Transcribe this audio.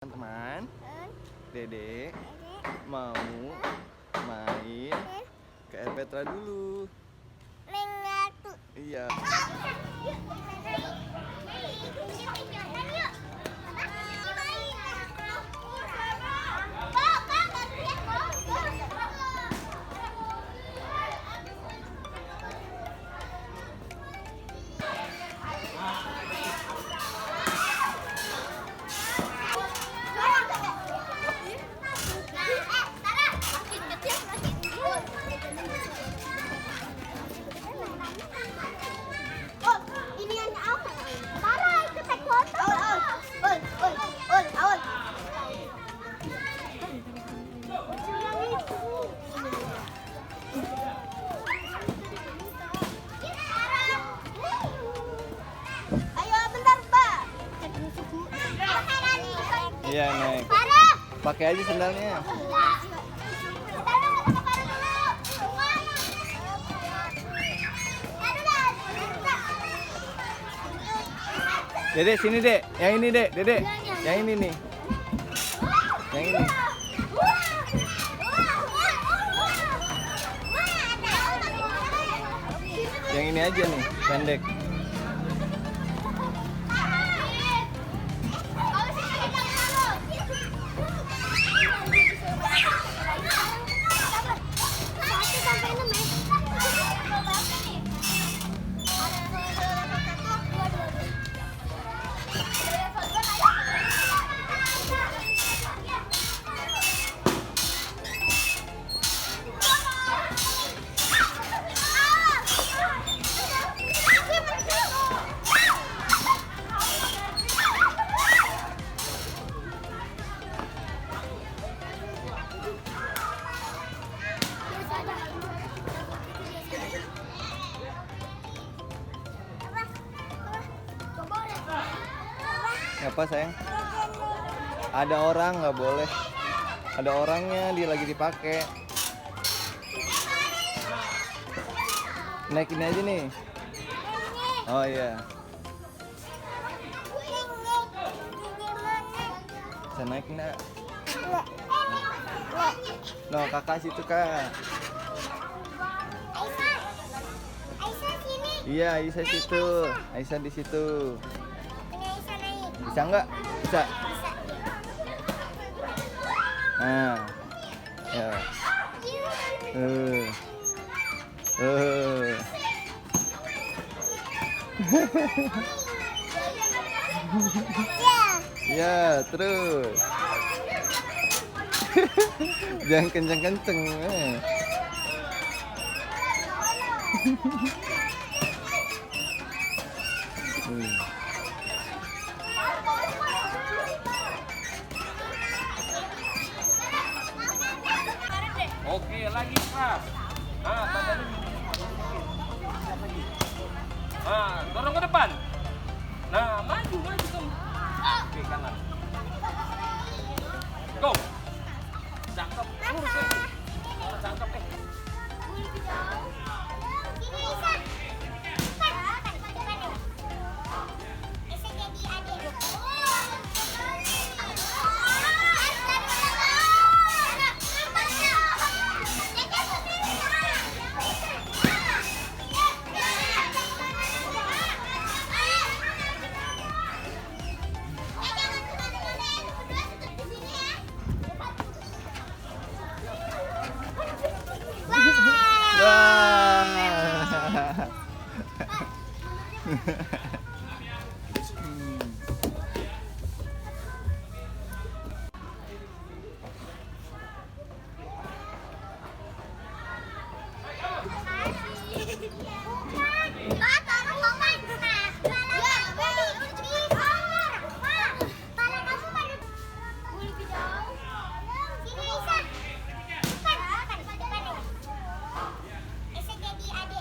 Teman-teman, Dede mau main ke air Petra dulu. Iya. Iya, naik. Pakai aja sendalnya. Dede sini, Dek. Yang ini, Dek. Dede. Yang ini nih. Yang ini. Yang ini aja nih, pendek. Apa sayang? Ada orang nggak boleh. Ada orangnya, dia lagi dipakai. Naikin aja nih. Oh iya. Bisa naik nggak? No, kakak situ kak. Aisyah sini. Iya, Aisyah situ. Aisyah di situ. Bisa nggak? Bisa. Nah, ya. Ya, terus. Jangan kenceng-kenceng. Oke, lagi keras. Nah, badannya nah, dorong ke depan. Nah, maju kamu. Oke, kanan. Go. Cakep. Lurus ya. Cakep Wah.